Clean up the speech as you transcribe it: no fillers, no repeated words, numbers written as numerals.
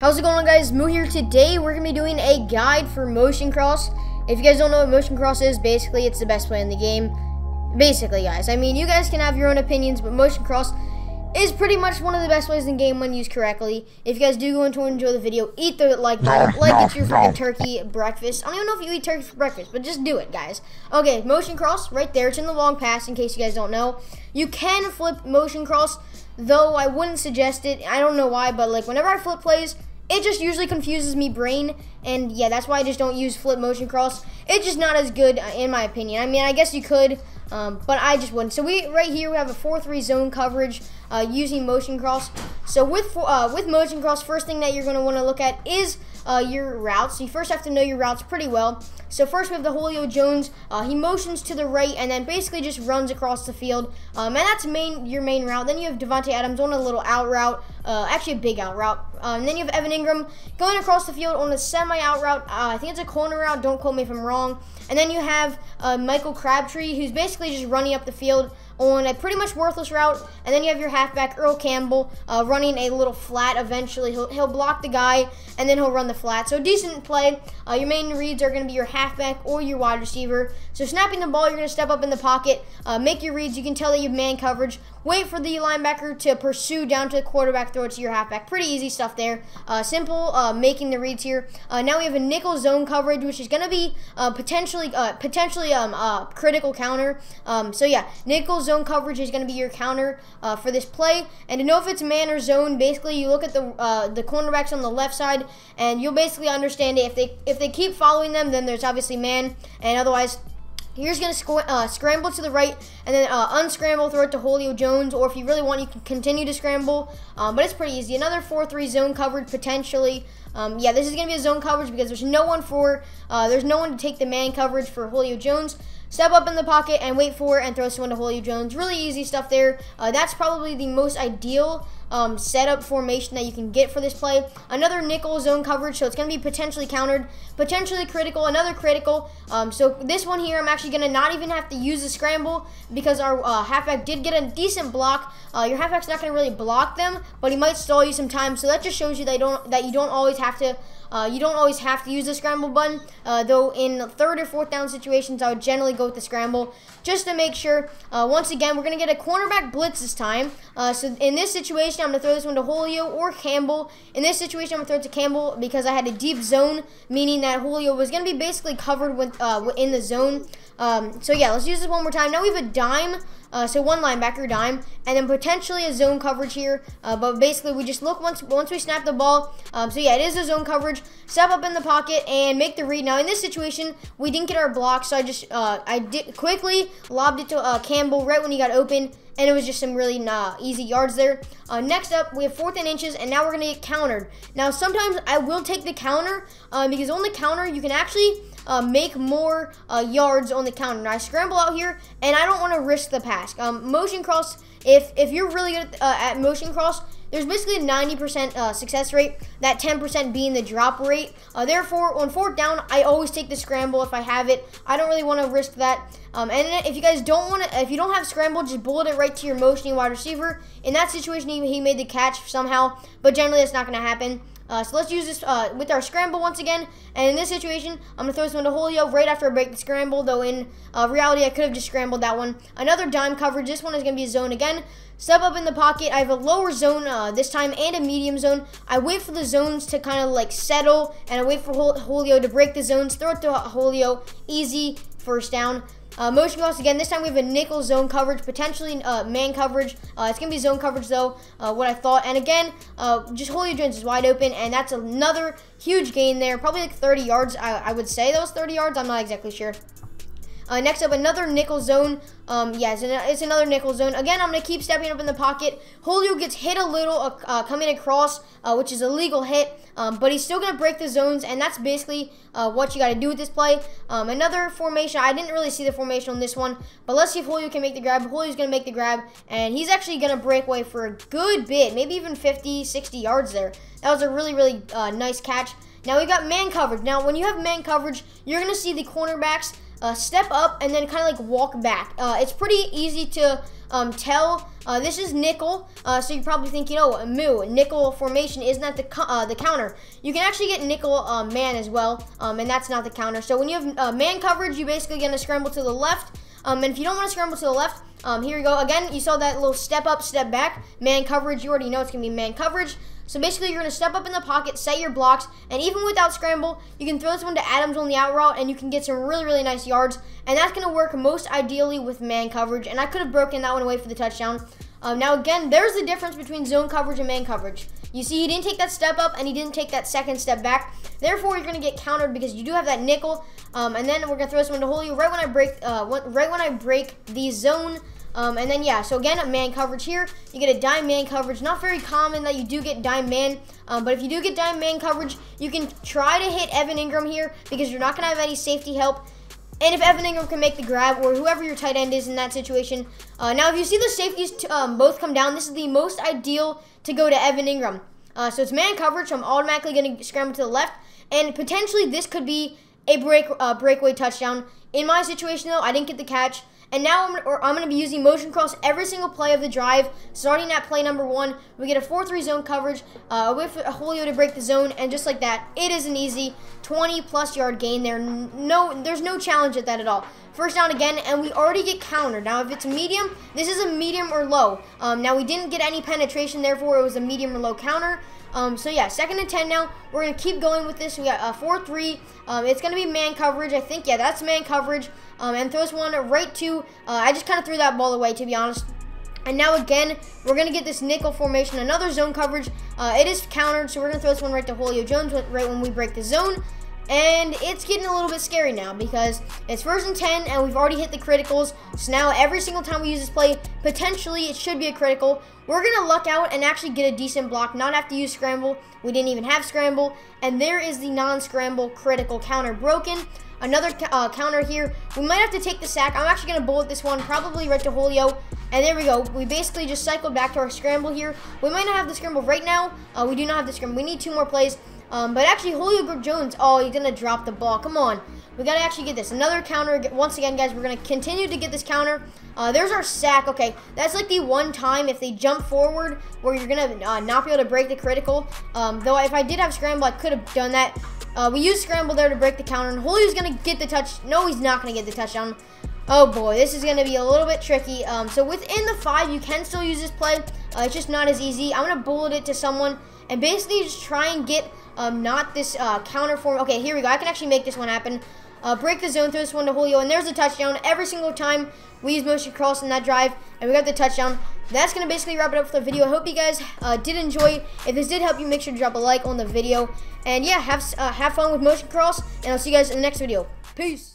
How's it going, guys? Moo here. Today we're gonna be doing a guide for motion cross. If you guys don't know what motion cross is, basically it's the best play in the game. Basically, guys, I mean, you guys can have your own opinions, but motion cross is pretty much one of the best plays in the game when used correctly. If you guys do go into enjoy the video, eat the like button, like it's your freaking turkey breakfast. I don't even know if you eat turkey for breakfast, but just do it, guys. Okay, motion cross right there. It's in the long pass, in case you guys don't know. You can flip motion cross, though I wouldn't suggest it. I don't know why, but like whenever I flip plays, it just usually confuses me brain, and yeah, that's why I just don't use flip motion cross. It's just not as good in my opinion. I mean, I guess you could, but I just wouldn't. So right here we have a 4-3 zone coverage using motion cross. So with motion cross, first thing that you're going to want to look at is your routes. So you first have to know your routes pretty well. So first we have the Julio Jones. He motions to the right and then basically just runs across the field, and that's your main route. Then you have Devontae Adams on a little out route, actually a big out route. And then you have Evan Ingram going across the field on a semi out route. I think it's a corner route. Don't quote me if I'm wrong. And then you have Michael Crabtree, who's basically just running up the field on a pretty much worthless route. And then you have your halfback, Earl Campbell, running a little flat. Eventually, he'll block the guy, and then he'll run the flat. So decent play. Your main reads are going to be your halfback or your wide receiver. So snapping the ball, you're going to step up in the pocket, make your reads. You can tell that you have man coverage. Wait for the linebacker to pursue down to the quarterback, throw it to your halfback. Pretty easy stuff there. Simple making the reads here. Now we have a nickel zone coverage, which is going to be potentially critical counter. So yeah, nickel zone coverage is going to be your counter for this play. And to know if it's man or zone, basically you look at the cornerbacks on the left side, and you'll basically understand it. If they keep following them, then there's obviously man, and otherwise you're just going to scramble to the right and then unscramble, throw it to Julio Jones, or if you really want, you can continue to scramble, but it's pretty easy. Another 4-3 zone coverage potentially. Yeah, this is going to be a zone coverage because there's no one to take the man coverage for Julio Jones. Step up in the pocket and wait for it and throw someone to Julio Jones. Really easy stuff there. That's probably the most ideal setup formation that you can get for this play. Another nickel zone coverage, so it's going to be potentially countered, potentially critical, another critical. So this one here, I'm actually going to not even have to use the scramble because our halfback did get a decent block. Your halfback's not going to really block them, but he might stall you some time. So that just shows you that you don't always have to use the scramble button, though in third or fourth down situations, I would generally go with the scramble just to make sure. Once again, we're going to get a cornerback blitz this time. So in this situation, I'm going to throw this one to Julio or Campbell. In this situation, I'm going to throw it to Campbell because I had a deep zone, meaning that Julio was going to be basically covered with in the zone. So yeah, let's use this one more time. Now we have a dime. So one linebacker dime, and then potentially a zone coverage here. But basically, we just look once we snap the ball. So yeah, it is a zone coverage. Step up in the pocket and make the read. Now in this situation, we didn't get our block, so I quickly lobbed it to Campbell right when he got open, and it was just some really easy yards there. Next up, we have 4th and inches, and now we're gonna get countered. Now sometimes I will take the counter because on the counter you can actually make more yards on the counter. Now I scramble out here, and I don't want to risk the pass. Motion cross, if you're really good at motion cross, there's basically a 90% success rate, that 10% being the drop rate. Therefore, on 4th down, I always take the scramble if I have it. I don't really want to risk that. And if you guys if you don't have scramble, just bullet it right to your motioning wide receiver. In that situation, he made the catch somehow, but generally that's not going to happen. So let's use this with our scramble once again. And in this situation, I'm going to throw this one to Julio right after I break the scramble, though in reality, I could have just scrambled that one. Another dime coverage. This one is going to be a zone again. Step up in the pocket. I have a lower zone this time and a medium zone. I wait for the zones to kind of like settle, and I wait for Julio to break the zones. Throw it to Julio. Easy first down. Motion cross again. This time we have a nickel zone coverage, potentially man coverage. It's going to be zone coverage though, what I thought. And again, just Julio Jones is wide open, and that's another huge gain there. Probably like 30 yards, I would say. That was 30 yards. I'm not exactly sure. Next up, another nickel zone. Yeah, it's another nickel zone. Again, I'm going to keep stepping up in the pocket. Julio gets hit a little coming across, which is a legal hit, but he's still going to break the zones, and that's basically what you got to do with this play. Another formation. I didn't really see the formation on this one, but let's see if Julio can make the grab. Julio's going to make the grab, and he's actually going to break away for a good bit, maybe even 50, 60 yards there. That was a really, really nice catch. Now we got man coverage. Now when you have man coverage, you're going to see the cornerbacks step up and then kind of like walk back. It's pretty easy to tell. This is nickel, so you're probably thinking, oh, nickel formation, isn't that the counter? You can actually get nickel man as well, and that's not the counter. So when you have man coverage, you're basically going to scramble to the left. And if you don't want to scramble to the left, here you go. Again, you saw that little step up, step back. Man coverage, you already know it's going to be man coverage. So basically, you're going to step up in the pocket, set your blocks, and even without scramble, you can throw this one to Adams on the out route, and you can get some really, really nice yards. And that's going to work most ideally with man coverage. And I could have broken that one away for the touchdown. Now, again, there's the difference between zone coverage and man coverage. You see, he didn't take that step up, and he didn't take that second step back. Therefore, you're going to get countered because you do have that nickel. And then we're going to throw this one to Julio right when I break the zone. And then, yeah, so again, man coverage here. You get a dime man coverage. Not very common that you do get dime man. But if you do get dime man coverage, you can try to hit Evan Ingram here because you're not going to have any safety help. And if Evan Ingram can make the grab, or whoever your tight end is in that situation. Now, if you see the safeties both come down, this is the most ideal to go to Evan Ingram. So it's man coverage, so I'm automatically going to scramble to the left. And potentially this could be a breakaway touchdown. In my situation, though, I didn't get the catch. And now I'm going to be using motion cross every single play of the drive. Starting at play number 1, we get a 4-3 zone coverage with Julio to break the zone. And just like that, it is an easy 20-plus yard gain there. There's no challenge at that at all. First down again, and we already get countered. Now, if it's a medium, this is a medium or low. Now, we didn't get any penetration, therefore, it was a medium or low counter. So, yeah, 2nd and 10 now. We're going to keep going with this. We got 4-3. It's going to be man coverage, I think. Yeah, that's man coverage. And throws one right to, I just kind of threw that ball away, to be honest. And now, again, we're going to get this nickel formation, another zone coverage. It is countered, so we're going to throw this one right to Julio Jones right when we break the zone. And it's getting a little bit scary now because it's 1st and 10 and we've already hit the criticals. So now every single time we use this play, potentially it should be a critical. We're going to luck out and actually get a decent block, not have to use scramble. We didn't even have scramble. And there is the non-scramble critical counter broken. Another counter here. We might have to take the sack. I'm actually going to bullet this one probably right to Julio. And there we go. We basically just cycled back to our scramble here. We might not have the scramble right now. We do not have the scramble. We need 2 more plays. But actually, Julio Jones, oh, he's going to drop the ball. Come on. We got to actually get this. Another counter. Once again, guys, we're going to continue to get this counter. There's our sack. Okay, that's like the one time if they jump forward where you're going to not be able to break the critical. Though if I did have scramble, I could have done that. We used scramble there to break the counter. And Julio's going to get the touch. No, he's not going to get the touchdown. Oh, boy, this is going to be a little bit tricky. So within the 5, you can still use this play. It's just not as easy. I'm going to bullet it to someone and basically just try and get not this counter form. Okay, here we go. I can actually make this one happen. Break the zone, throw this one to Julio, and there's the touchdown. Every single time we use motion cross in that drive, and we got the touchdown. That's going to basically wrap it up for the video. I hope you guys did enjoy. If this did help you, make sure to drop a like on the video. And yeah, have fun with motion cross, and I'll see you guys in the next video. Peace.